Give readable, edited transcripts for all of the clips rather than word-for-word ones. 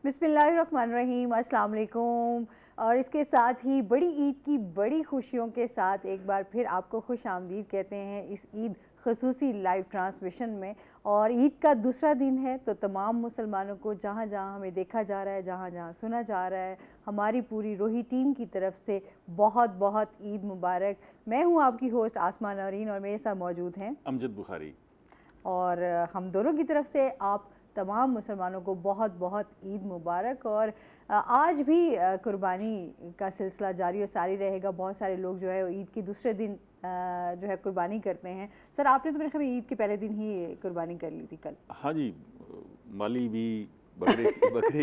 बिस्मिल्लाहिर्रहमानिर्रहीम, अस्सलाम वालेकुम। और इसके साथ ही बड़ी ईद की बड़ी खुशियों के साथ एक बार फिर आपको खुश आमदीद कहते हैं इस ईद खसूसी लाइव ट्रांसमिशन में। और ईद का दूसरा दिन है तो तमाम मुसलमानों को जहाँ जहाँ हमें देखा जा रहा है, जहाँ जहाँ सुना जा रहा है, हमारी पूरी रोही टीम की तरफ से बहुत बहुत ईद मुबारक। मैं हूँ आपकी होस्ट आसमा नौरीन और मेरे साथ मौजूद हैं अमजद बुखारी। और हम दोनों की तरफ से आप तमाम मुसलमानों को बहुत बहुत ईद मुबारक। और आज भी कुर्बानी का सिलसिला जारी और सारी रहेगा। बहुत सारे लोग जो है ईद के दूसरे दिन जो है कुर्बानी करते हैं। सर, आपने तो मेरे ख्याल में ईद के पहले दिन ही कुर्बानी कर ली थी कल। हाँ जी, माली भी, बकरे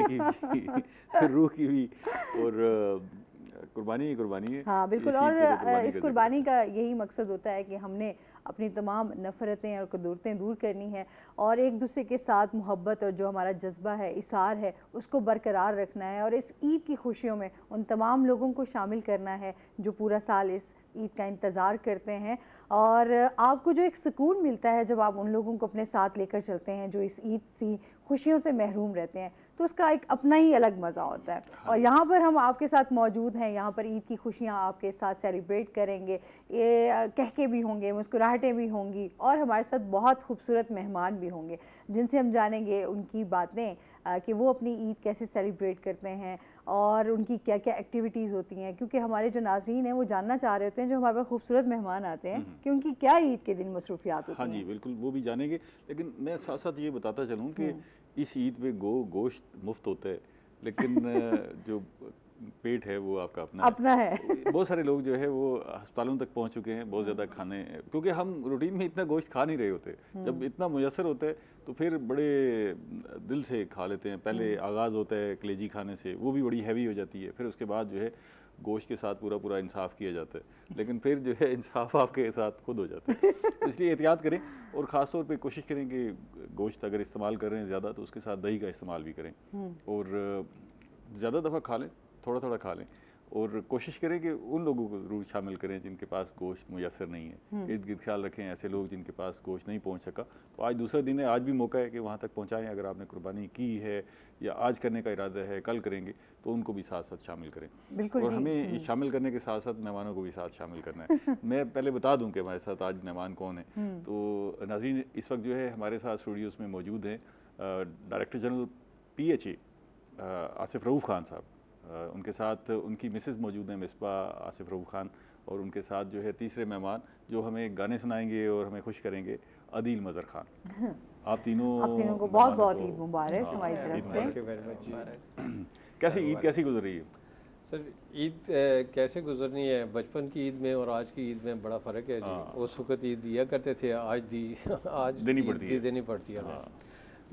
की भी रूह की भी, और कुर्बानी ही कुर्बानी है। हाँ बिल्कुल। और इस कुर्बानी का यही मकसद होता है कि हमने अपनी तमाम नफ़रतें और कदूरतें दूर करनी है और एक दूसरे के साथ मोहब्बत और जो हमारा जज्बा है, इसार है, उसको बरकरार रखना है। और इस ईद की खुशियों में उन तमाम लोगों को शामिल करना है जो पूरा साल इस ईद का इंतज़ार करते हैं। और आपको जो एक सुकून मिलता है जब आप उन लोगों को अपने साथ लेकर चलते हैं जो इस ईद की खुशियों से महरूम रहते हैं, तो उसका एक अपना ही अलग मज़ा होता है। और यहाँ पर हम आपके साथ मौजूद हैं, यहाँ पर ईद की खुशियाँ आपके साथ सेलिब्रेट करेंगे, ये कह के भी होंगे, मुस्कुराहटें भी होंगी और हमारे साथ बहुत खूबसूरत मेहमान भी होंगे जिनसे हम जानेंगे उनकी बातें कि वो अपनी ईद कैसे सेलिब्रेट करते हैं और उनकी क्या क्या एक्टिविटीज़ होती हैं। क्योंकि हमारे जो नाज़रीन हैं वो जानना चाह रहे होते हैं जो हमारे पास खूबसूरत मेहमान आते हैं कि उनकी क्या ईद के दिन मसरूफियात होती हैं। हाँ जी बिल्कुल, वो भी जानेंगे। लेकिन मैं साथ साथ ये बताता चलूँ कि इस ईद पे गोश्त मुफ्त होता है, लेकिन जो पेट है वो आपका अपना है। बहुत सारे लोग जो है वो अस्पतालों तक पहुंच चुके हैं बहुत ज़्यादा खाने, क्योंकि हम रूटीन में इतना गोश्त खा नहीं रहे होते। जब इतना मुयसर होता है तो फिर बड़े दिल से खा लेते हैं। पहले आगाज़ होता है कलेजी खाने से, वो भी बड़ी हैवी हो जाती है। फिर उसके बाद जो है गोश्त के साथ पूरा पूरा इंसाफ किया जाता है, लेकिन फिर जो है इंसाफ आपके साथ खुद हो जाता है। तो इसलिए एहतियात करें और ख़ास तौर पे कोशिश करें कि गोश्त अगर इस्तेमाल कर रहे हैं ज़्यादा तो उसके साथ दही का इस्तेमाल भी करें और ज़्यादा दफ़ा खा लें, थोड़ा थोड़ा खा लें। और कोशिश करें कि उन लोगों को ज़रूर शामिल करें जिनके पास गोश्त मुयसर नहीं है। इर्द गिर्द ख्याल रखें ऐसे लोग जिनके पास गोश्त नहीं पहुंच सका। तो आज दूसरा दिन है, आज भी मौका है कि वहां तक पहुंचाएं। अगर आपने कुर्बानी की है या आज करने का इरादा है, कल करेंगे, तो उनको भी साथ साथ शामिल करें। और हमें शामिल करने के साथ साथ मेहमानों को भी साथ शामिल करना है। मैं पहले बता दूँ कि हमारे साथ आज मेहमान कौन है। तो नाज़रीन, इस वक्त जो है हमारे साथ स्टूडियोज़ में मौजूद हैं director general PHA Asif Rauf Khan साहब। उनके साथ उनकी मिसेज़ मौजूद हैं मिसबाह आसिफ रऊफ़ खान, और उनके साथ जो है तीसरे मेहमान जो हमें गाने सुनाएंगे और हमें खुश करेंगे, अदील मज़हर खान। आप तीनों को बहुत बहुत ईद मुबारक हमारी तरफ से। कैसी ईद कैसी गुजर रही है सर? ईद कैसे गुजरनी है, बचपन की ईद में और आज की ईद में बड़ा फ़र्क है जी। उस वक्त ईद दिया करते थे, आज देनी पड़ती है।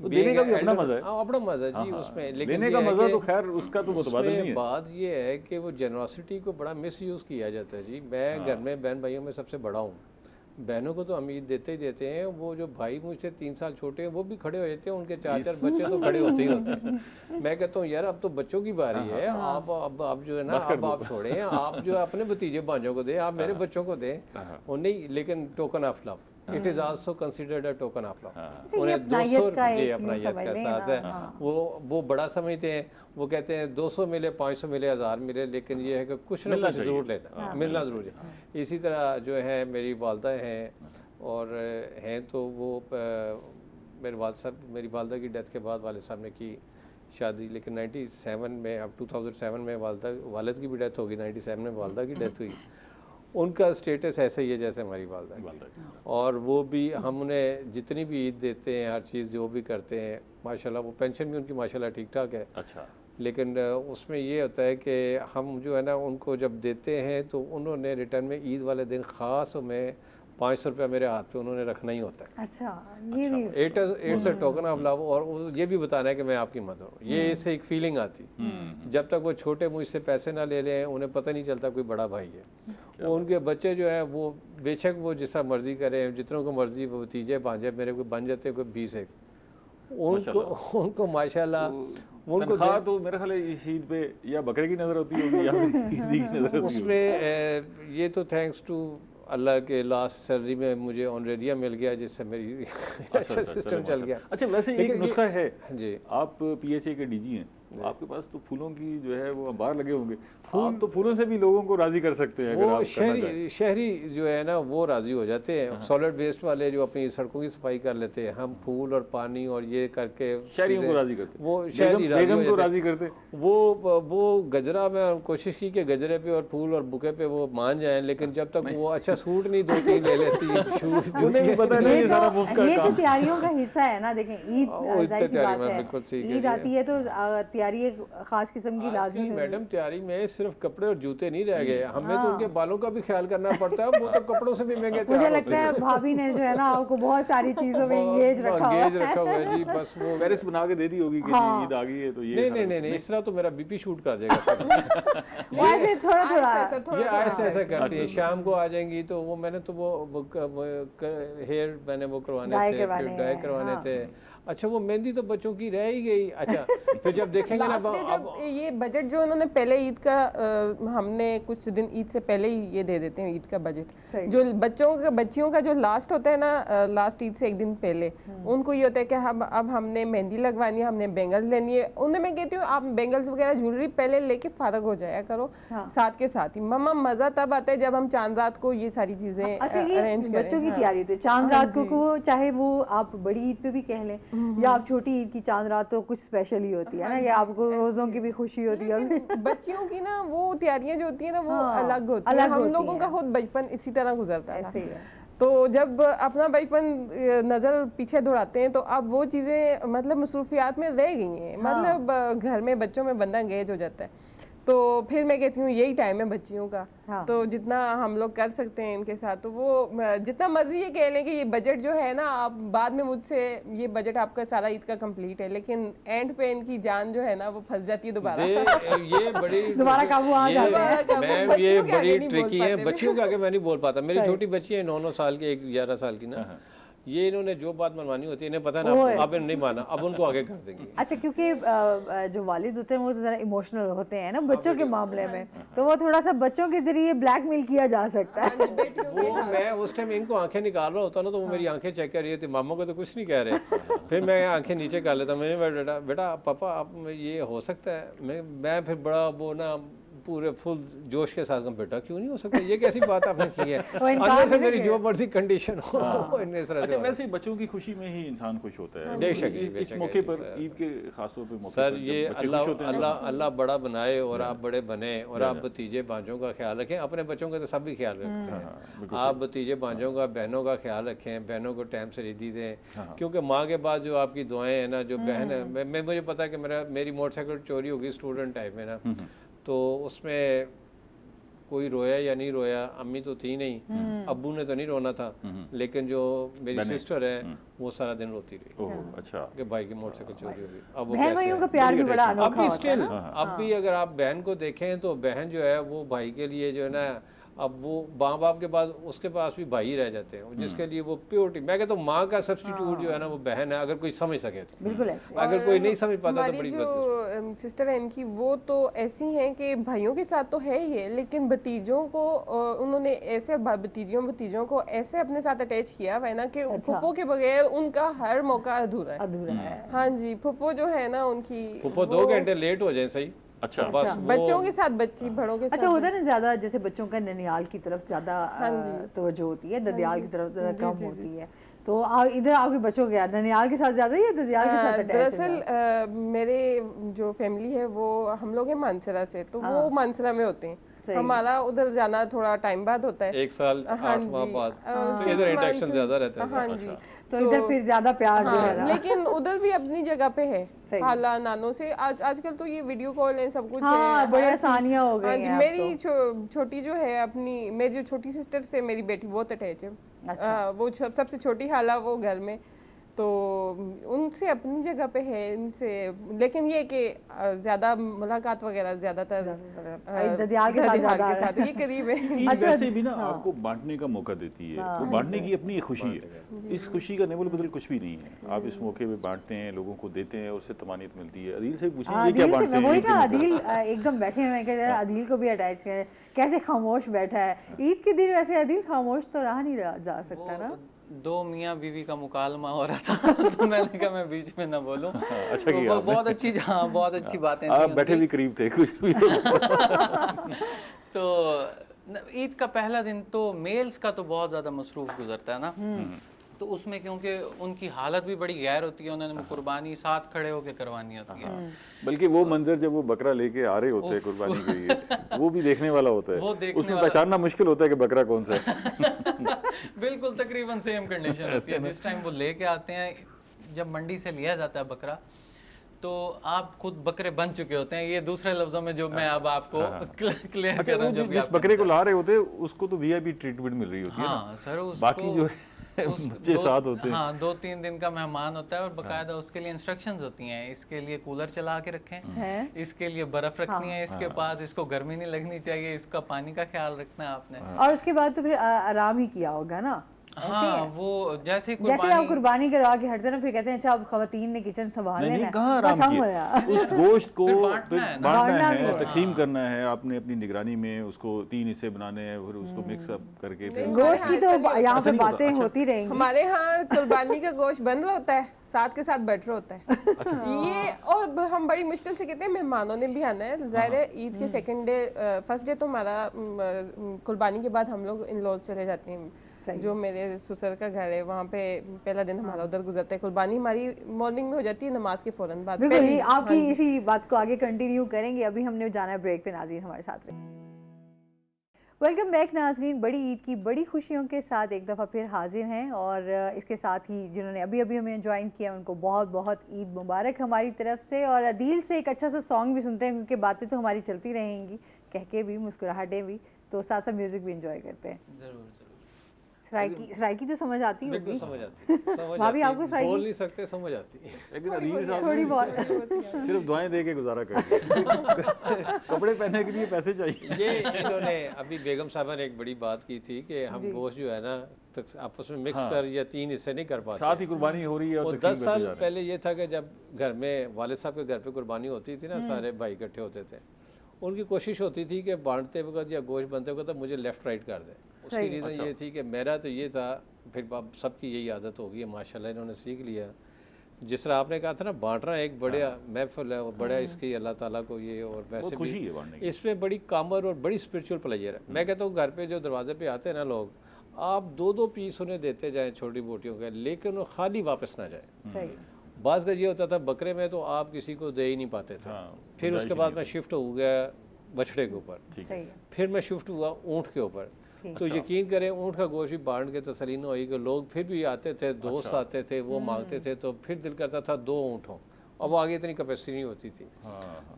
तो देने का भी अपना मजा है। अपना मजा जी उसमें, लेकिन देने का मजा तो खैर उसका तो मुतबादिल नहीं है। बात ये है कि वो जेनरसिटी को बड़ा मिस यूज़ किया जाता है जी। मैं घर में बहन भाइयों में सबसे बड़ा हूँ। बहनों को तो हम ईद देते ही देते हैं। वो जो भाई मुझसे 3 साल छोटे हैं वो भी खड़े हो जाते हैं, उनके 4-4 बच्चे तो खड़े होते ही होते हैं। मैं कहता हूँ यार अब तो बच्चों की बारी है, आप जो है ना अब आप छोड़ें, आप जो अपने भतीजे भांजों को दें, आप मेरे बच्चों को दें, और नहीं, लेकिन token of love, it is also considered a token of love. उन्हें 200 रुपये अपनायत का एहसास है, वो बड़ा समझते हैं। वो कहते हैं 200 मिले, 500 मिले, 1000 मिले, लेकिन ये है कि कुछ ना कुछ ज़रूर लेना, मिलना ज़रूर है। इसी तरह जो है मेरी वालदा हैं, और हैं तो वो मेरे वालिद साहब, मेरी वालदा की डेथ के बाद वालिद साहब ने की शादी, लेकिन 97 में, अब 2007 में वालिद की भी डेथ होगी, 97 में वालदा की डेथ हुई। उनका स्टेटस ऐसा ही है जैसे हमारी वालदा, और वो भी हम उन्हें जितनी भी ईद देते हैं, हर चीज़ जो भी करते हैं, माशाल्लाह, वो पेंशन भी उनकी माशाल्लाह ठीक ठाक है। अच्छा। लेकिन उसमें ये होता है कि हम जो है ना उनको जब देते हैं तो उन्होंने रिटर्न में ईद वाले दिन ख़ास में 500 रुपया मेरे हाथ पे उन्होंने रखना ही होता है। अच्छा, ये भी it's a token of love. और ये भी बताना है कि मैं आपकी मदद हूँ, ये इससे एक फीलिंग आती। जब तक वो छोटे मुझसे पैसे ना ले लें, उन्हें पता नहीं चलता कोई बड़ा भाई है। वो उनके बच्चे जो है वो बेशक वो जितना मर्जी करें, जितनों को मर्जी, वो भतीजे भांजे मेरे को बन जाते हैं कोई 20 एक, उनको माशाल्लाह उनको तो मेरे ख्याल इस ईद पे या बकरे की नज़र होती होगी या ईद की नज़र होती होगी। उसमें ये तो थैंक्स टू अल्लाह के लास्ट सैलरी में मुझे ऑनरेरिया मिल गया, जिससे मेरी अच्छा सिस्टम चल गया। अच्छा, वैसे एक नुस्खा है जी, आप PHA के DG हैं, तो आपके पास तो फूलों की जो है वो अंबार लगे होंगे, आप तो फूलों से भी लोगों को राजी कर सकते हैं। वो शहरी जो है ना वो राजी हो जाते हैं। सॉलिड वेस्ट वाले जो अपनी सड़कों की सफाई कर लेते हैं, हम फूल और पानी और ये करके शहरियों को राजी करते, वो शहरी राजी करते। वो गजरा में कोशिश की कि गजरे पे और फूल और बुके पे वो मान जाए, लेकिन जब तक वो अच्छा सूट नहीं 2-3 ले लेती उन्हें भी पता नहीं ये सारा मुफ्त का ये तो तैयारियों का हिस्सा है ना। देखें ईद ईद आती है तो तैयारी एक खास किस्म की लाजमी है। मैडम तैयारी में सिर्फ कपड़े और जूते नहीं रह गए, हमें तो उनके बालों का भी ख्याल करना पड़ता है, वो तो कपड़ों से भी महंगे। मुझे लगता है भाभी ने जो है ना आपको बहुत सारी चीजों में एंगेज रखा हुआ है जी। बस वो पेरिस बना के दे दी होगी कि ईद आ गई है तो ये नहीं इस तरह तो मेरा बीपी शूट कर जाएगा। वैसे थोड़ा ये ऐसा करती है, शाम को आ जाएंगी तो वो मैंने तो वो हेयर मैंने वो करवाने थे, डाई करवाने थे। अच्छा वो मेहंदी तो बच्चों की रह ही गई। अच्छा फिर जब देखेंगे ना जब ये बजट जो उन्होंने पहले ईद का हमने कुछ दिन ईद से पहले ही ये दे देते हैं ईद का बजट, जो बच्चियों का जो लास्ट होता है ना, लास्ट ईद से एक दिन पहले उनको ये होता है कि अब हमने मेहंदी लगवानी है, हमने बेंगल्स लेनी है। उन्हें मैं कहती हूँ आप बेंगल्स वगैरह ज्वेलरी पहले लेके फारग हो जाया करो, साथ के साथ ही मम्मा मजा तब आता है जब हम चांद रात को ये सारी चीजें अरेंज करें। बच्चों की तैयारी होती है चांद रात को, चाहे वो आप बड़ी ईद पे भी कह लें या आप छोटी ईद की चांद रात तो कुछ स्पेशल ही होती है ना, या आपको रोजों की भी खुशी होती है। बच्चियों की ना वो तैयारियां जो होती है ना वो अलग होती है। हम लोगों का खुद बचपन इसी तरह गुजरता है, तो जब अपना बचपन नजर पीछे दौड़ाते हैं तो अब वो चीजें मतलब मसरूफियात में रह गई हैं। मतलब घर में बच्चों में बंदा एंगेज हो जाता है, तो फिर मैं कहती हूँ यही टाइम है बच्चियों का। तो जितना हम लोग कर सकते हैं इनके साथ, तो वो जितना मर्जी ये कह लें कि ये बजट जो है ना, आप बाद में मुझसे ये बजट आपका सारा ईद का कंप्लीट है, लेकिन एंड पे इनकी जान जो है ना वो फंस जाती है दोबारा। ये बड़ी दोबारा काबू आ जाता है। मैम ये बड़ी ट्रिकी है, बच्चियों के आगे मैं नहीं बोल पाता। मेरी छोटी बच्ची है 9 साल की, एक 11 साल की ना, ये इन्होंने जो बात मनवानी होती है इन्हें पता ना, अब नहीं माना, अब उनको आगे कर देंगे। अच्छा क्योंकि जो वालिद होते हैं वो तो जरा इमोशनल होते हैं ना बच्चों के मामले में, तो वो थोड़ा सा बच्चों के जरिए ब्लैकमेल किया जा सकता है। वो मैं उस टाइम इनको आंखें निकाल रहा होता ना, तो वो मेरी आंखें चेक कर रही थी, मामा को तो कुछ नहीं कह रहे। फिर मैं आंखें नीचे कर लेता, मैंने बेटा पापा आप ये हो सकता है, मैं फिर बड़ा वो ना पूरे फुल जोश के साथ बेटा क्यों नहीं हो सकता, ये कैसी बात आपने की है, अंदर से मेरी जो मर्जी कंडीशन हो। अच्छा वैसे बच्चों की खुशी में ही इंसान खुश होता है। इस मौके पर ईद के खासतौर पे सर ये अल्लाह बड़ा बनाए और आप बड़े बने और आप भतीजे भांजों का ख्याल रखें, अपने बच्चों का तो सब भी ख्याल रखते हैं, आप भतीजे भांजों का बहनों का ख्याल रखें, बहनों को टाइम से ईदी दें, क्योंकि माँ के बाद जो आपकी दुआएं हैं ना, जो बहन है, मुझे पता है कि मेरी मोटरसाइकिल चोरी होगी स्टूडेंट टाइम में ना, तो उसमें कोई रोया या नहीं रोया, अम्मी तो थी नहीं, अब्बू ने तो नहीं रोना था, लेकिन जो मेरी सिस्टर है वो सारा दिन रोती रही। अच्छा कि भाई की मोटरसाइकिल चोरी होगी। अब वो बहन भाइयों का प्यार भी बड़ा अनोखा होता है। अब भी स्टिल अब भी अगर आप बहन को देखें तो बहन जो है वो भाई के लिए जो है ना, अब वो माँ बाप के बाद उसके पास भी भाई रह जाते हैं, जिसके लिए वो प्योरिटी, मैं कहता हूँ माँ का सब्स्टिट्यूट जो है ना वो बहन है, अगर कोई समझ सके तो। बिल्कुल अगर कोई नहीं समझ पाता तो बड़ी जो सिस्टर है इनकी वो तो ऐसी हैं कि भाइयों के साथ तो है ही है, लेकिन भतीजों को उन्होंने ऐसे भतीजियों को ऐसे अपने साथ अटैच किया हुआ है ना कि फुप्पो के बगैर उनका हर मौका अधूरा है। हाँ जी, फुप्पो जो है ना उनकी, फुप्पो 2 घंटे लेट हो जाए सही। अच्छा बच्चों के साथ बच्ची बड़ों के साथ। अच्छा होता है ना ज्यादा, जैसे बच्चों का ननियाल की तरफ ज्यादा तवज्जो होती है, ददियाल की तरफ जरा कम होती है, तो इधर आपके बच्चों के ननियाल के साथ ज्यादा या ददियाल के साथ? दरअसल मेरे जो फैमिली है वो हम लोग हैं मानसरा से, तो वो मानसरा में होते हैं, हमारा उधर जाना थोड़ा टाइम बाद होता है, 1 साल 8 माह बाद, तो इधर इंटरेक्शन ज्यादा रहता है। हाँ जी, तो इधर फिर ज्यादा प्यार जो है ना, लेकिन उधर भी अपनी जगह पे है, खाला नानों से आजकल तो ये वीडियो कॉल है, सब कुछ है, बड़ी आसानियां हो गई हैं। मेरी छोटी जो है अपनी, मेरी जो छोटी सिस्टर से मेरी बेटी बहुत अटैच है, वो सबसे छोटी खाला वो घर में, तो उनसे अपनी जगह पे है इनसे, लेकिन ये कि ज्यादा मुलाकात वगैरह ज्यादातर ददियाल के साथ ये करीब है। अच्छा वैसे भी ना आपको बांटने का मौका देती है, तो बांटने की अपनी एक खुशी है, इस खुशी का नेवल बदल कुछ भी नहीं है, आप इस मौके पे बांटते हैं, लोगों को देते हैं, उससे तमानियत मिलती है। अदील से पूछिए क्या बांटते हैं? वही ना, अदील एकदम बैठे हुए हैं, अदील को भी अटैच करें, कैसे खामोश बैठा है ईद के दिन। वैसे अदील खामोश तो रहा नहीं जा सकता ना। दो मियाँ बीवी का मुकालमा हो रहा था तो मैंने कहा मैं बीच में ना बोलूं। अच्छा किया आपने। बहुत अच्छी, हाँ बहुत अच्छी बातें आप बैठे भी करीब थे कुछ भी। तो ईद का पहला दिन तो मेल्स का तो बहुत ज़्यादा मसरूफ़ गुजरता है ना, तो उसमें क्योंकि उनकी हालत भी बड़ी गैर होती है, उन्होंने कुर्बानी साथ खड़े होकर करवानी होती है। बल्कि वो मंजर जब वो बकरा लेके आ रहे होते हैं कुर्बानी के लिए, वो भी देखने वाला होता है, उसमें पहचानना मुश्किल होता है कि बकरा कौन सा है। बिल्कुल तकरीबन सेम कंडीशन होती है। जिस टाइम वो लेके आते हैं, जब मंडी से लिया जाता है बकरा, तो आप खुद बकरे बन चुके होते हैं। ये दूसरे लफ्जों में जो मैं अब आपको क्लियर कर रहा हूँ, जिस बकरे को ला रहे होते हैं उसको तो वीआईपी ट्रीटमेंट मिल रही होती है ना सर, बाकी जो बच्चे साथ होते हैं, हाँ 2-3 दिन का मेहमान होता है और बकायदा उसके लिए इंस्ट्रक्शंस होती हैं, इसके लिए कूलर चला के रखें, इसके लिए बर्फ रखनी है इसके पास, इसको गर्मी नहीं लगनी चाहिए, इसका पानी का ख्याल रखना है आपने। और उसके बाद तो फिर आराम ही किया होगा ना। हाँ, वो जैसे आप कुर्बानी करवा के हटते ना, फिर कहते हैं अच्छा अब खवातीन ने किचन संभाल लेना है। कहाँ आराम किया, उस गोश्त को बांटना है, तकसीम करना है, आपने अपनी निगरानी में उसको 3 हिस्से बनाने हैं, फिर उसको मिक्स अप करके फिर गोश्त की तो यहाँ पे बातें होती रहेंगी। हमारे यहाँ कुर्बानी का गोश्त बन रहा होता है, साथ के साथ बटर होता है। ये और हम बड़ी मुश्किल से कहते हैं मेहमानों ने भी आना है। ज़ाहिर है ईद के सेकंड डे, फर्स्ट डे तो हमारा कुर्बानी के बाद हम लोग इन लॉज चले जाते हैं। जो मेरे ससुर का घर है वहाँ पे पहला दिन हमारा उधर गुजरता है। कुर्बानी हमारी मॉर्निंग में हो जाती है नमाज के फौरन बाद। आपकी इसी बात को आगे कंटिन्यू करेंगे, अभी हमने जाना है ब्रेक पे। नाज़रीन हमारे साथ रहे। वेलकम बैक नाज़रीन। बड़ी ईद की बड़ी खुशियों के साथ एक दफ़ा फिर हाजिर हैं, और इसके साथ ही जिन्होंने अभी अभी हमें ज्वाइन किया उनको बहुत बहुत ईद मुबारक हमारी तरफ से। और अदील से एक अच्छा सा सॉन्ग भी सुनते हैं, क्योंकि बातें तो हमारी चलती रहेंगी, कह के भी मुस्कुराहटें भी, तो साथ साथ म्यूज़िक भी इंजॉय करते हैं। ज़रूर। सराइकी तो समझ आती होगी। बिल्कुल समझ आती है। भाभी आपको सराइकी बोल नहीं सकते, समझ आती है। लेकिन अदील साहब थोड़ी बहुत सिर्फ दुआएं दे के गुजारा करते हैं, कपड़े पहनने के लिए पैसे चाहिए। ये इन्होंने अभी बेगम साहबा ने एक बड़ी बात की थी कि हम गोश्त जो है ना आपस में मिक्स कर या 3 हिस्से नहीं कर पाते, साथ ही कुर्बानी हो रही है। और 10 साल पहले ये था कि जब घर में वालिद साहब के घर पे कुर्बानी होती थी ना, सारे भाई इकट्ठे होते थे, उनकी कोशिश होती थी कि बांटते वक्त या गोश्त बनते वक्त मुझे लेफ़्ट राइट कर दे। उसकी रीज़न ये थी कि मेरा तो ये था, फिर अब सबकी यही आदत हो गई है माशाल्लाह, इन्होंने सीख लिया। जिस तरह आपने कहा था ना, बांटना एक बड़ा महफिल है, बड़ा इसकी अल्लाह ताला को ये, और वैसे भी इसमें बड़ी कामर और बड़ी स्पिरिचुअल प्लेजर है। मैं कहता हूँ घर पे जो दरवाजे पे आते हैं ना लोग, आप 2-2 पीस उन्हें देते जाएँ छोटी बोटियों के, लेकिन वो खाली वापस ना जाए। बाज़ का ये होता था बकरे में तो आप किसी को दे ही नहीं पाते थे। फिर उसके बाद मैं शिफ्ट हो गया बछड़े के ऊपर, फिर मैं शिफ्ट हुआ ऊँट के ऊपर। तो यकीन करें ऊँट का गोश्त भी बांट के तसल्ली न हुई कि लोग फिर भी आते थे, दोस्त आते थे, वो मांगते थे, तो फिर दिल करता था 2 ऊँट हों। अब आगे इतनी कैपेसिटी नहीं होती थी।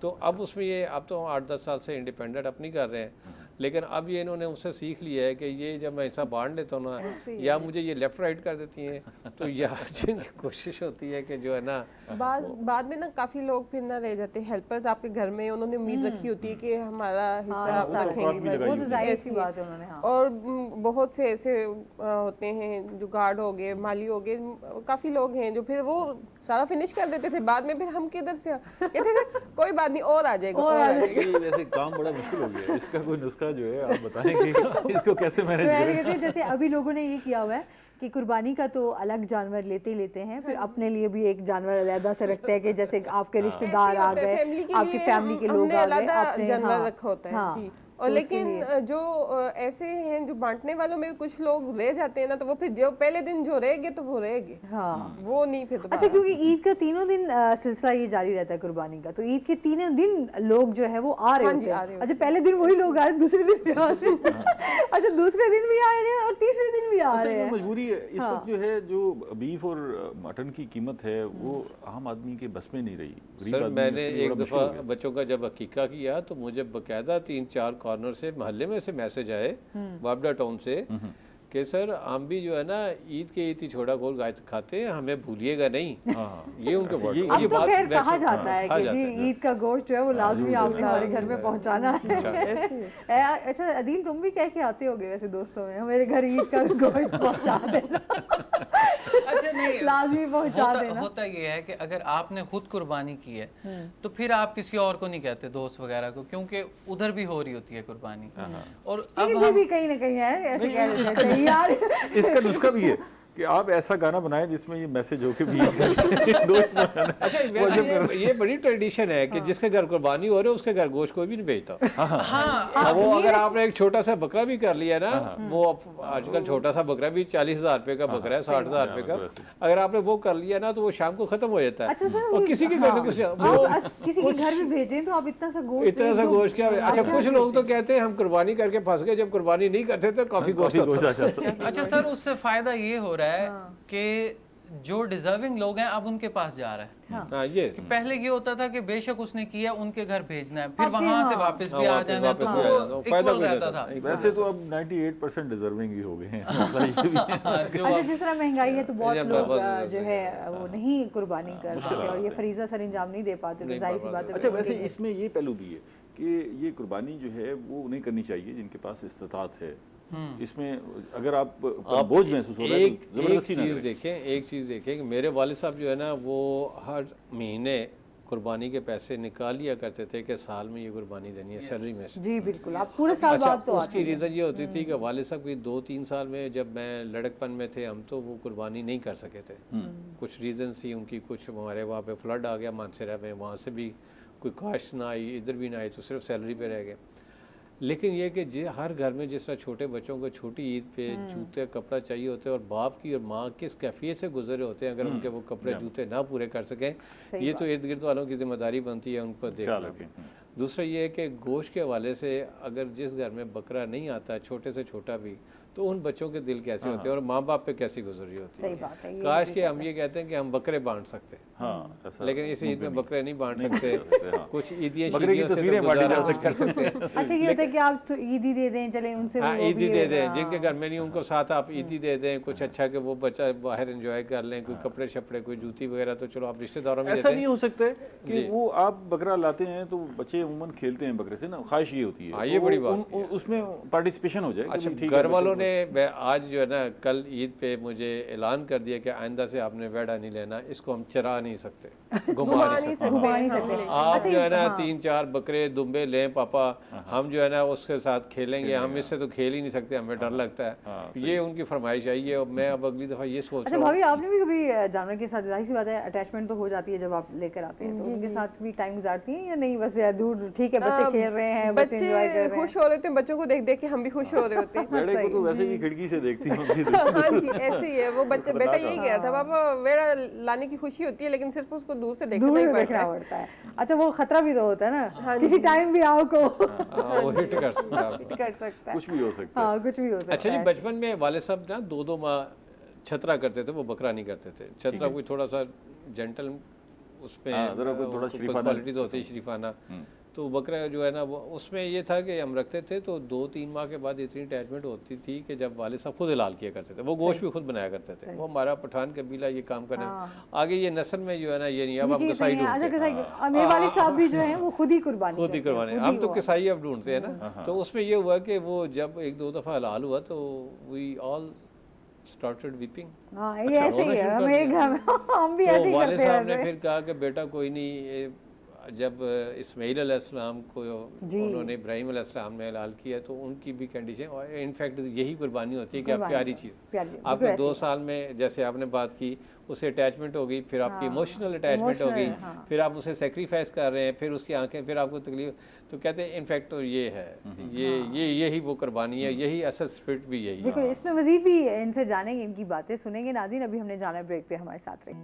तो अब उसमें ये, अब तो 8-10 साल से इंडिपेंडेंट अपनी कर रहे हैं, लेकिन अब ये इन्होंने उससे सीख लिया है कि ये जब मैं ऐसा बांट लेता हूँ ना, या मुझे ये लेफ़्ट राइट कर देती हैं, तो या जिनकी कोशिश होती है कि जो है ना बाद में ना काफ़ी लोग फिर ना रह जाते हेल्पर्स आपके घर में, उन्होंने उम्मीद रखी होती है कि हमारा हिस्सा रखेंगे, वो तो ऐसी बात है उन्होंने। और बहुत से ऐसे होते हैं जो गार्ड हो गए, माली हो गए, काफ़ी लोग हैं जो फिर वो सारा फिनिश कर देते थे, बाद में फिर हम किधर से कहते थे कोई बात नहीं और आ जाएगा, और आ जाएगा। वैसे काम बड़ा मुश्किल हो गया, इसका कोई नुस्खा जो है आप बताएंगे इसको कैसे मैनेज करें? जैसे अभी लोगों ने ये किया हुआ है कि कुर्बानी का तो अलग जानवर लेते ही लेते हैं, फिर अपने लिए भी एक जानवर अलग से रखते हैं, कि जैसे आपके रिश्तेदार आ गए, आपकी फैमिली के लोग आ गए, अपने जानवर रखा होता है जी। और लेकिन जो ऐसे हैं जो बांटने वालों में कुछ लोग रह जाते हैं ना, तो वो फिर जो पहले दिन जो रहेंगे तो वो रहेंगे, वो नहीं फिर। अच्छा, क्योंकि ईद का 3 दिन सिलसिला ये जारी रहता है कुर्बानी का, तो ईद के 3 दिन लोग जो है वो आ रहे होते हैं। अच्छा, पहले दिन वही लोग आ रहे, दूसरे दिन भी आ रहे हैं, अच्छा दूसरे दिन भी आ रहे हैं और तीसरे दिन भी आ रहे हैं। मजबूरी है इस वक्त जो है, जो बीफ और मटन की कीमत है वो आम आदमी के बस में नहीं रही। सर मैंने एक दफ़ा बच्चों का जब अकीका किया तो मुझे बाकायदा 3-4 कॉर्नर से मोहल्ले में से मैसेज आए वाबडा टाउन से कि सर हम भी जो है ना ईद के ईद ही छोड़ा गोल गाय खाते हैं, हमें भूलिएगा नहीं। ये उनके वर्ड। अब तो खैर कहा जाता है कि जी ईद का गोश्त जो है वो लाजमी आपने हमारे घर में पहुंचाना है। अच्छा अदील, तुम भी कह के आते होगे वैसे दोस्तों में, मेरे घर ईद का गोश्त पहुंचा देना। अच्छा नहीं, लाजमी पहुंचा देना। होता ये है कि अगर आपने खुद कुर्बानी की है तो फिर आप किसी और को नहीं कहते, दोस्त वगैरह को, क्योंकि उधर भी हो रही होती है कुर्बानी। और अब भी कहीं ना कहीं है ऐसे कह रहे हैं यार, इसका नुस्खा भी है कि आप ऐसा गाना बनाएं जिसमें ये मैसेज हो कि भी अच्छा वैसे ये बड़ी ट्रेडिशन है कि जिसके घर कुर्बानी हो रही है उसके घर गोश्त कोई भी नहीं भेजता। हाँ वो अगर आपने एक छोटा सा बकरा भी कर लिया ना, वो आजकल छोटा सा बकरा भी 40,000 रुपए का बकरा है, 60,000 रुपए का, अगर आपने वो कर लिया ना तो वो शाम को खत्म हो जाता है। और किसी के घर से कुछ किसी के घर में भेजें तो आप इतना सा गोश्त क्या। अच्छा कुछ लोग तो कहते हैं हम कुर्बानी करके फंस गए, जब कुर्बानी नहीं करते तो काफी गोश्त होता है। अच्छा सर उससे फायदा ये हो रहा है कि जो डिजर्विंग लोग हैं अब उनके पास जा रहा है। हाँ ये कि पहले ये होता था कि बेशक उसने किया उनके घर भेजना है, फिर वहां से वापस भी आ जाना, तो वो इक्वल रहता था। वैसे तो अब 98% डिजर्विंग ही हो गए हैं। अच्छा जिस तरह महंगाई है तो बहुत लोग जो है वो नहीं कुर्बानी कर सकते और ये फरीजा सर अंजाम नहीं दे पाते, जाहिर सी बात है। अच्छा वैसे इसमें ये पहलू भी है कि ये कुर्बानी जो है वो नहीं करनी चाहिए जिनके पास इस्तिताअत है। इसमें अगर आप बोझ महसूस हो रहा है तो जबरदस्ती ना करें। एक चीज़ देखें कि मेरे वालिद साहब जो है ना वो हर महीने कुर्बानी के पैसे निकाल लिया करते थे कि साल में ये कुर्बानी देनी है सैलरी में से। जी बिल्कुल, आप पूरे साल बाद तो उसकी रीज़न ये होती थी कि वालिद साहब की 2-3 साल में जब मैं लड़कपन में थे हम तो वो कुर्बानी नहीं कर सके थे। कुछ रीज़न थी उनकी, कुछ हमारे वहाँ पे फ्लड आ गया मानसरा में, वहाँ से भी कोई काश्त ना आई, इधर भी ना आई, तो सिर्फ सैलरी पे रह गए। लेकिन ये कि हर घर में जिस तरह छोटे बच्चों को छोटी ईद पे जूते कपड़ा चाहिए होते हैं और बाप की और माँ किस कैफियत से गुजरे होते हैं, अगर उनके वो कपड़े जूते ना पूरे कर सकें, ये तो इर्द गिर्द वालों की जिम्मेदारी बनती है उन पर देखना। दूसरा ये है कि गोश्त के हवाले से अगर जिस घर में बकरा नहीं आता छोटे से छोटा भी, तो उन बच्चों के दिल कैसे होते हैं और माँ बाप पे कैसी गुजरी होती है। काश के हम ये कहते हैं कि हम बकरे बांट सकते हैं, लेकिन इस ईद में बकरे नहीं बांट सकते। कुछ ईदियाँ कर सकते हैं। अच्छा ये होता है कि आप तो ईदी दे दें, चले उनसे हाँ ईदी दे दें, जिनके घर में नहीं उनको साथ आप ईदी दे दें, कुछ अच्छा कि वो बच्चा बाहर एंजॉय कर लें, कोई कपड़े शपड़े कोई जूती वगैरह तो चलो आप रिश्तेदारों में ऐसा नहीं हो सकता है कि वो आप बकरा लाते हैं तो बच्चे उम्मन खेलते हैं बकरे से ना, ख्वाहिश ये होती है ये बड़ी बात उसमें पार्टिसिपेशन हो जाए। अच्छा घर वालों ने आज जो है ना कल ईद पे मुझे ऐलान कर दिया कि आइंदा से आपने वेड़ा नहीं लेना, इसको हम चरा नहीं सकते, घुमा नहीं सकते। आप जो है ना 3-4 बकरे दुम्बे लें पापा, हम जो है ना उसके साथ खेलेंगे, हम इससे तो खेल ही नहीं सकते, हमें डर लगता है। ये उनकी फरमाइश आई है और मैं अब अगली दफ़ा ये सोच रहा हूँ। भाभी आपने भी कभी जानवर के साथ, जाहिर सी बात है अटैचमेंट तो हो जाती है जब आप लेकर आते हैं, तो उनके साथ भी टाइम गुजारती हैं या नहीं? बस दूर ठीक है बच्चे खेल रहे हैं, बच्चे एंजॉय कर रहे हैं, खुश हो रहे होते हैं, बच्चों को देख देख के हम भी खुश हो रहे होते हैं। वेड़े को तो वैसे ही खिड़की से देखती हूँ। हाँ जी ऐसे ही है वो बच्चे, बेटा यही गया था पापा, वेड़ा लाने की खुशी होती है लेकिन सिर्फ उसको दूर से देखना ही पड़ता है। अच्छा वो खतरा भी तो होता है ना, किसी टाइम भी आओ को वो हिट कर सकता है, कुछ भी हो सकता है। हाँ कुछ भी हो सकता है। अच्छा जी बचपन में वाले साहब ना 2-2 माह छतरा करते थे, वो बकरा नहीं करते थे। छतरा कोई थोड़ा सा जेंटल उसमें क्वालिटी तो होती है शरीफाना, तो बकरा जो है ना वो उसमें ये था कि हम रखते थे तो 2-3 माह के बाद इतनी अटैचमेंट होती थी कि जब वाले साहब खुद हलाल किया करते थे, वो गोश्त भी खुद बनाया करते थे। वो हमारा पठान कबीला ये काम करे, आगे ये नस्ल में जो है ना ये नहीं, अब हम कसाई ढूंढते हैं। मेरे वालिद साहब भी जो है वो खुद ही कुर्बानी, हम तो कसाई अब ढूंढते हैं ना। तो उसमें ये हुआ कि वो जब 1-2 दफ़ा हलाल हुआ तो वी ऑल started weeping। ये ऐसे ही है मेरे घर में, हम भी ऐसे ही करते हैं। वाले साहब ने फिर कहा कि बेटा कोई नहीं, जब इस्माइल अलैहिस्सलाम को उन्होंने इब्राहीम अलैहिस्सलाम ने हलाल किया तो उनकी भी कंडीशन, और इनफैक्ट यही कुर्बानी होती है कि आप प्यारी चीज़ आपने 2 साल में जैसे आपने बात की उससे अटैचमेंट हो गई, फिर आपकी इमोशनल अटैचमेंट हो गई, फिर आप उसे सेक्रीफाइस कर रहे हैं, फिर उसकी आंखें, फिर आपको तकलीफ, तो कहते हैं इनफैक्ट तो ये है, यही वो कुर्बानी है, यही असल स्पिरिट भी यही है। देखो इसमें मजीद भी इनसे जानेंगे, इनकी बातें सुनेंगे। नाज़रीन अभी हमने जाना है ब्रेक पे, हमारे साथ रहे।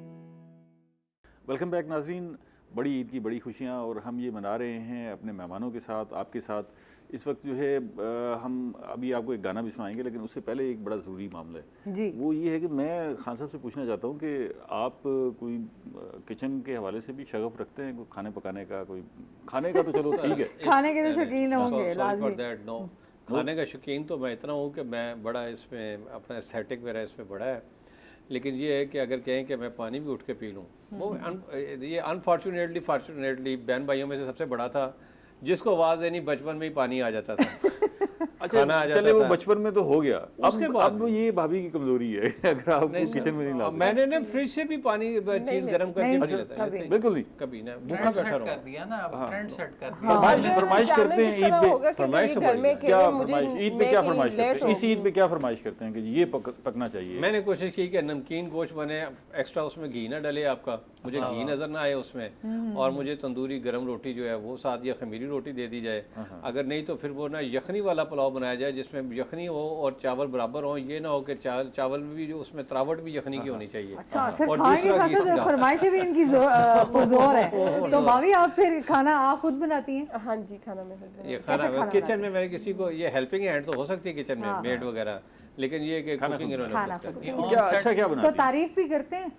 वेलकम बैक नाज़रीन। बड़ी ईद की बड़ी खुशियाँ और हम ये मना रहे हैं अपने मेहमानों के साथ, आपके साथ। इस वक्त जो है हम अभी आपको एक गाना भी सुनाएंगे, लेकिन उससे पहले एक बड़ा ज़रूरी मामला है जी। वो ये है कि मैं खान साहब से पूछना चाहता हूँ कि आप कोई किचन के हवाले से भी शगफ रखते हैं, कोई खाने पकाने का, कोई खाने का तो चलो ठीक है, खाने के तो शौकीन होंगे। खाने का शौकीन तो मैं इतना हूँ कि मैं बड़ा इसमें अपना एस्थेटिक मेरा इसमें बड़ा है, लेकिन ये है कि अगर कहें कि मैं पानी भी उठ के पी लूँ, वो ये अनफॉर्चुनेटली फॉर्चुनेटली बहन भाइयों में से सबसे बड़ा था जिसको आवाज़ है नहीं, बचपन में ही पानी आ जाता था। खाना आ जाता चले वो था। बचपन में तो हो गया, उसके बाद अब ये भाभी की कमजोरी है अगर आप किचन में नहीं ला सकते। मैंने ना फ्रिज से भी पानी चीज गर्म करके नहीं लेता, बिल्कुल नहीं, कभी ना भूखा बैठा कर रहा दिया ना, ट्रेंड सेट कर दिया। फरमाइश करते हैं ईद पे, फरमाइश क्या ईद पे क्या फरमाइश करते हैं, इस ईद पे क्या फरमाइश करते हैं कि ये पकना चाहिए। मैंने कोशिश की कि नमकीन गोश्त बने, एक्स्ट्रा उसमें घी ना डले आपका, मुझे घी नजर ना आए उसमें, और मुझे तंदूरी गर्म रोटी जो है वो साथ या खमीरी रोटी दे दी जाए। अगर नहीं तो फिर वो ना यखनी वाला पुलाव बनाया जाए जिसमें यखनी हो और चावल बराबर हो, ये ना हो कि चावल में भी जो उसमें तरावट भी यखनी की होनी चाहिए। और दूसरा फरमाइशें भी इनकी जोर है। तो भाभी आप फिर खाना आप खुद बनाती हैं? हाँ जी, खाना मैं ये खाना किचन में मैंने किसी को, ये हेल्पिंग हैंड तो हो सकती है किचन में, मेड वगैरह, लेकिन ये कि कुकिंग इन्होंने क्या बनाते तो तारीफ भी करते हैं?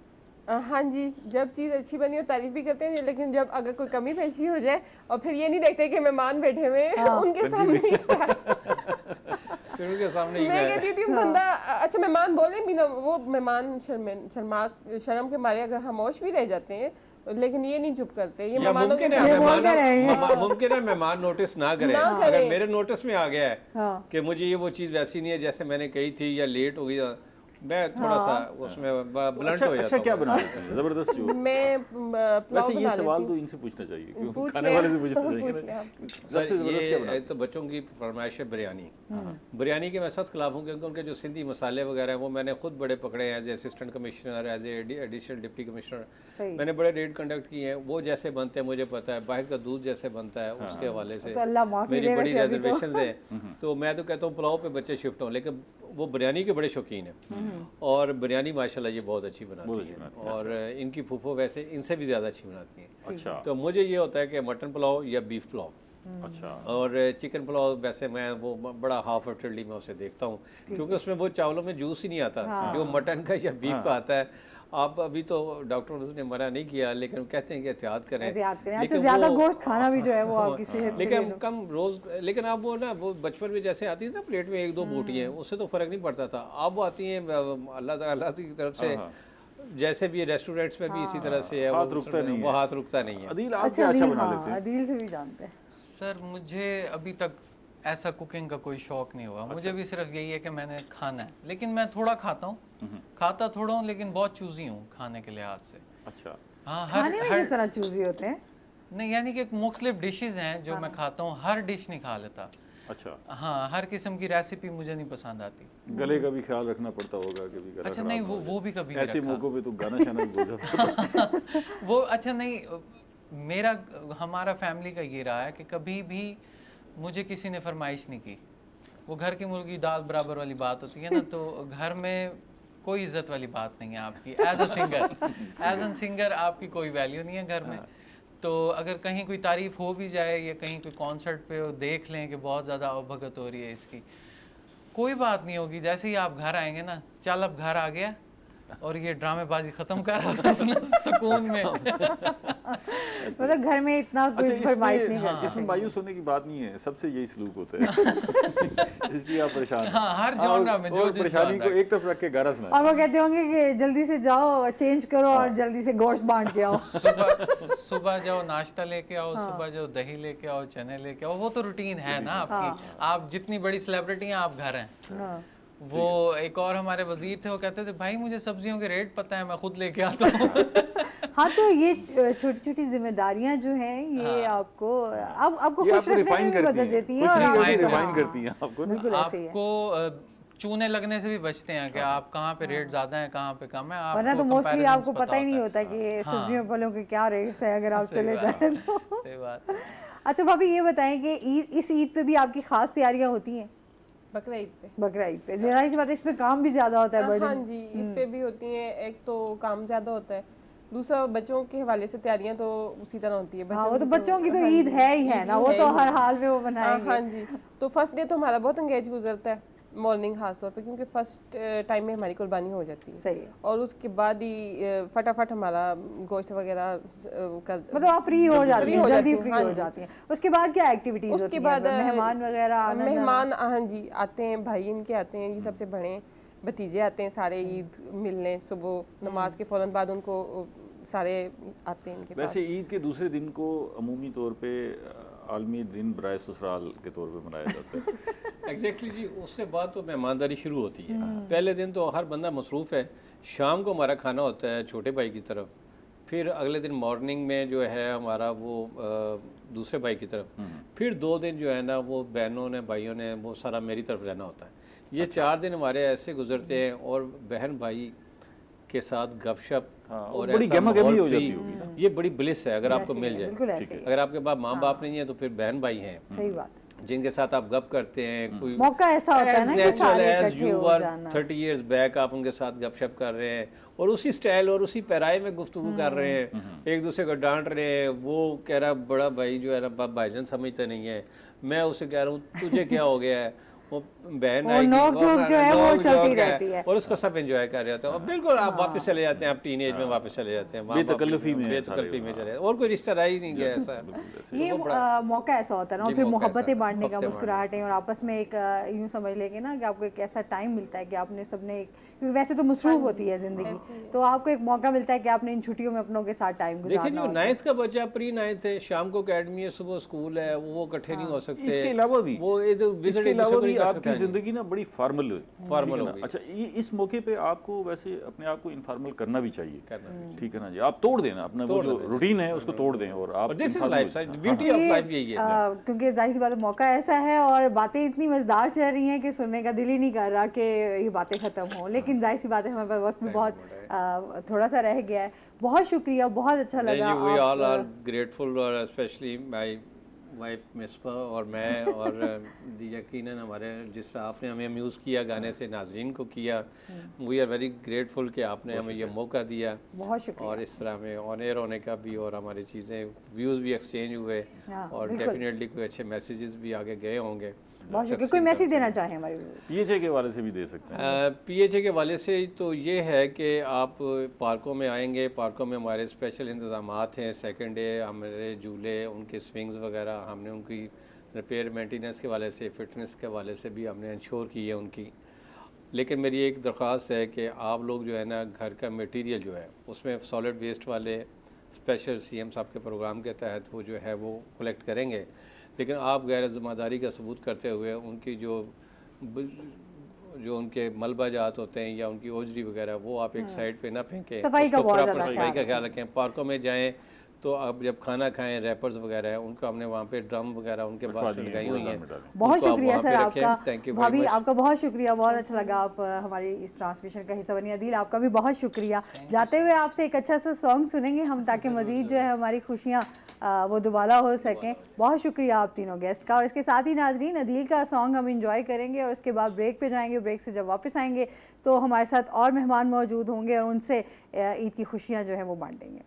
हाँ जी, जब चीज़ अच्छी बनी हो तारीफ भी करते हैं, लेकिन जब अगर कोई कमी पेशी हो जाए और फिर ये नहीं देखते कि मेहमान बैठे हुए उनके सामने ही फिर उनके सामने मैं कहती थी बंदा अच्छा मेहमान बोले भी ना, वो मेहमान शर्म के मारे अगर खामोश भी रह जाते हैं, लेकिन ये नहीं चुप करते। ये मुमकिन है मेहमान नोटिस ना करे, अगर मेरे नोटिस में आ गया है कि मुझे ये वो चीज़ वैसी नहीं है जैसे मैंने कही थी या लेट हो गई, मैं थोड़ा सा उसमें ब्लंट हो जाता हूं। अच्छा क्या बना लेते हैं जबरदस्त जो मैं पुलाव वैसे ये सवाल तो इनसे पूछना चाहिए क्योंकि खाने वाले से पूछना चाहिए। सर ये तो बच्चों की फरमाइश है बिरयानी। बिरयानी के मैं सख्त खिलाफ हूँ क्योंकि उनके जो सिंधी मसाले वगैरह हैं वो मैंने खुद बड़े पकड़े हैं, as a assistant commissioner, as a additional deputy commissioner, मैंने बड़े रेड कंडक्ट किए हैं। वो जैसे बनते हैं मुझे पता है, बाहर का दूध जैसे बनता है उसके हवाले से मेरी बड़ी रिजर्वेशन है। तो मैं तो कहता हूँ पुलाव पे बच्चे शिफ्ट हों, लेकिन वो बिरयानी के बड़े शौकीन हैं और बिरयानी माशाल्लाह ये बहुत अच्छी बनाती है, और इनकी फूफो वैसे इनसे भी ज़्यादा अच्छी बनाती है। अच्छा, तो मुझे ये होता है कि मटन पुलाव या बीफ पुलाव, अच्छा, और चिकन पुलाव वैसे मैं वो बड़ा हाफ हार्टेडली मैं उसे देखता हूँ क्योंकि उसमें वो चावलों में जूस ही नहीं आता जो मटन का या बीफ का आता है। आप अभी तो डॉक्टर ने मना नहीं किया, लेकिन कहते हैं कि एहतियात करें, लेकिन ज़्यादा गोश्त खाना भी जो है वो आपकी सेहत के लेकिन कम रोज, लेकिन अब वो ना वो बचपन में जैसे आती थी ना प्लेट में एक दो बोटियाँ, उससे तो फर्क नहीं पड़ता था। अब वो आती हैं अल्लाह की तरफ से, जैसे भी रेस्टोरेंट्स में भी इसी तरह से है, वो हाथ रुकता नहीं है। अदील आप क्या अच्छा बना लेते हैं? अदील से भी जानते हैं सर। मुझे अभी तक ऐसा कुकिंग का कोई शौक नहीं हुआ। मुझे भी सिर्फ यही है कि मैंने खाना है, लेकिन मैं थोड़ा खाता हूँ, खाता थोड़ा हूँ, लेकिन बहुत चूजी हूँ खाने के लिहाज से। अच्छा, हाँ, खाने में किस तरह चूजी होते हैं? नहीं, यानी कि मुख्तलिफ डिशेज हैं जो मैं खाता हूँ, हर डिश नहीं खा लेता। अच्छा, हाँ, हर किस्म की रेसिपी मुझे नहीं पसंद आती। गले का भी ख्याल रखना पड़ता होगा कभी गला। अच्छा नहीं, वो भी कभी नहीं ऐसे मौकों पे तो गाना शाना बोल जाता वो अच्छा नहीं, मेरा हमारा फैमिली का ये रहा है कि कभी भी मुझे किसी ने फरमाइश नहीं की। वो घर की मुर्गी दाल बराबर वाली बात होती है ना, तो घर में कोई इज्जत वाली बात नहीं है आपकी एज अ सिंगर आपकी कोई वैल्यू नहीं है घर में। तो अगर कहीं कोई तारीफ हो भी जाए या कहीं कोई कॉन्सर्ट पे देख लें कि बहुत ज़्यादा अवभगत हो रही है इसकी, कोई बात नहीं होगी। जैसे ही आप घर आएंगे ना, चल अब घर आ गया और ये ड्रामेबाजी खत्म कर अपना सुकून में। मतलब घर में इतना कोई फरमाइश नहीं करते। इसमें मायूस होने की बात नहीं है, सबसे यही सलूक होता है इसलिए आप परेशान हैं। हाँ, हर जॉनरा में जो परेशानी को एक तरफ रख के गाना सुनाएं। और वो कहते होंगे कि जल्दी से जाओ, चेंज करो और जल्दी से गोश्त बांट के आओ। सुबह जाओ नाश्ता लेके आओ, सुबह जाओ दही लेके आओ, चने लेके आओ। वो तो रूटीन है ना आपकी। आप जितनी बड़ी सेलिब्रिटी हैं, आप घर हैं। वो एक और हमारे वजीर थे, वो कहते थे भाई मुझे सब्जियों के रेट पता है, मैं खुद लेके आता हूँ। हाँ, तो ये छोटी छोटी जिम्मेदारियां जो हैं ये आपको खुश रखने में मदद देती हैं और रिफाइन करती हैं आपको चूने लगने से भी बचते हैं कि आप कहाँ पे रेट ज्यादा है कहाँ पे कम है। वरना तो मोस्टली आपको पता ही नहीं होता कि सब्जियों फलों के क्या रेट्स है अगर आप चले जाएं तो। सही बात। अच्छा भाभी, ये बताएं कि इस ईद पे भी आपकी खास तैयारियां होती हैं? बकरा ईद पे ज़रा सी बात है, इसमें काम भी ज्यादा होता है। हाँ जी, इस पे भी होती है। एक तो काम ज्यादा होता है, दूसरा बच्चों के हवाले से तैयारियां तो उसी तरह होती है। हाँ, वो तो बच्चों की तो ईद है ही है ना, वो तो हर हाल में वो बनाएंगे। हाँ जी, तो फर्स्ट डे तो हमारा बहुत एंगेज गुजरता है, मॉर्निंग खास तौर पे, क्योंकि फर्स्ट टाइम में हमारी कुर्बानी हो जाती है। सही है। और उसके बाद ही फटाफट हमारा गोश्त वगैरह मतलब आप फ्री हो जाती हैं, जल्दी फ्री हो जाती हैं। उसके बाद क्या एक्टिविटीज होती हैं? उसके बाद मेहमान वगैरह हाँ जी आते हैं, भाई इनके आते हैं, ये सबसे बड़े भतीजे आते हैं सारे ईद मिलने। सुबह नमाज के फौरन बाद उनको सारे आते हैं इनके पास। वैसे ईद के दूसरे दिन को अमूमी तौर पे आलमी दिन बराए ससुराल के तौर पे मनाया जाता है। एग्जैक्टली जी, उसके बाद तो मेहमानदारी शुरू होती है। पहले दिन तो हर बंदा मसरूफ़ है, शाम को हमारा खाना होता है छोटे भाई की तरफ, फिर अगले दिन मॉर्निंग में जो है हमारा वो दूसरे भाई की तरफ, फिर 2 दिन जो है ना वो बहनों ने भाइयों ने वो सारा मेरी तरफ रहना होता है। ये 4 दिन हमारे ऐसे गुजरते हैं और बहन भाई के साथ गपशप और बड़ी गहमा-गहमी हो जाती होगी ना। ये बड़ी ब्लिस है अगर आपको मिल जाए। अगर आपके पास माँ बाप नहीं है तो फिर बहन भाई हैं, सही बात, जिनके साथ आप गप करते हैं, कोई मौका ऐसा होता है ना कि सारे इकट्ठे हो जाना। 30 इयर्स बैक आप उनके साथ गपशप कर रहे हैं और उसी स्टाइल और उसी पैराए में गुफ्तगू कर रहे हैं, एक दूसरे को डांट रहे हैं। वो कह रहा बड़ा भाई जो है ना भाईजान समझते नहीं है, मैं उसे कह रहा हूँ तुझे क्या हो गया है, वो बहन आएगी जो है वो चलती रहती है और उसको सब एंजॉय कर रहे होते हैं। और बिल्कुल आप वापस चले जाते हैं, आप टीन एज में वापस चले जाते हैं, बेतकल्लुफी में चले जाते हैं और कोई रिश्ता रह ही नहीं गया ऐसा। ये मौका ऐसा होता है ना, और फिर मोहब्बतें बांटने का, मुस्कुराहटें, और आपस में एक यूं समझ लेंगे ना कि आपको एक ऐसा टाइम मिलता है कि आपने सबने, क्योंकि वैसे तो मसरूफ होती है जिंदगी, तो आपको एक मौका मिलता है कि आपने इन छुट्टियों में अपनों के साथ टाइम गुजारना। देखिए जो 9th का बच्चा प्री 9th है, शाम को एकेडमी है, सुबह स्कूल है, वो इकट्ठे नहीं हो सकते। इसके अलावा भी आपकी जिंदगी ना बड़ी फॉर्मल हो गई। अच्छा, ये इस मौके पे आपको वैसे अपने आप को इनफॉर्मल करना भी चाहिए, ठीक है ना जी। आप तोड़ देना अपना वो जो रूटीन है उसको तोड़ दें और आप this is life, beauty of life यही है। क्योंकि जाहिर सी बात है मौका ऐसा है और बातें इतनी मजेदार चल रही हैं कि सुनने का दिल ही नहीं कर रहा कि ये बातें खत्म हो, लेकिन जाहिर सी बात है हमारे पास वक्त भी बहुत थोड़ा सा रह गया है। बहुत शुक्रिया, बहुत अच्छा लगा। वी ऑल आर ग्रेटफुल और स्पेशली माय वाइफ मिसबा और मैं और यकीनन हमारे जिस तरह आपने हमें अम्यूज़ किया गाने से, नाजरीन को किया, वी आर वेरी ग्रेटफुल कि आपने हमें ये मौका दिया। बहुत शुक्रिया। और इस तरह में ऑन एयर होने का भी और हमारी चीज़ें व्यूज़ भी एक्सचेंज हुए और डेफिनेटली कोई अच्छे मैसेजेस भी आगे गए होंगे। बहुत शुक्रिया। कोई मैसेज देना चाहें हमारे पीएचए के वाले से भी दे सकते हैं। पीएचए के वाले से तो ये है कि आप पार्कों में आएंगे, पार्कों में हमारे स्पेशल इंतज़ामात हैं। सेकंड डे हमारे झूले, उनके स्विंग्स वगैरह हमने उनकी रिपेयर मेंटेनेंस के वाले से, फिटनेस के वाले से भी हमने इंश्योर की है उनकी। लेकिन मेरी एक दरख्वास्त है कि आप लोग जो है ना घर का मटेरियल जो है उसमें सॉलिड वेस्ट वाले स्पेशल सीएम साहब के प्रोग्राम के तहत वो जो है वो कलेक्ट करेंगे, लेकिन आप गैर ज़िम्मेदारी का सबूत करते हुए उनकी जो उनके मलबा जात होते हैं या उनकी ओजरी वगैरह वो आप एक साइड पे ना फेंकें, सफाई का ख्याल रखें। पार्कों में जाएं तो अब जब खाना खाएं, रैपर्स वगैरह है उनका हमने वहाँ पे ड्रम वगैरह उनके पास लगाई हुई हैं। बहुत शुक्रिया सर आपका, थैंक यू भाभी आपका बहुत शुक्रिया, बहुत अच्छा लगा आप हमारी इस ट्रांसमिशन का हिस्सा बनी। अदील आपका भी बहुत शुक्रिया। जाते हुए आपसे एक अच्छा सा सॉन्ग सुनेंगे हम ताकि मजीद जो है हमारी खुशियाँ वो दोबारा हो सकें। बहुत शुक्रिया आप तीनों गेस्ट का। और इसके साथ ही नाजरीन अदील का सॉन्ग हम इंजॉय करेंगे और उसके बाद ब्रेक पे जाएंगे। ब्रेक से जब वापस आएंगे तो हमारे साथ और मेहमान मौजूद होंगे और उनसे ईद की खुशियाँ जो है वो बांटेंगे।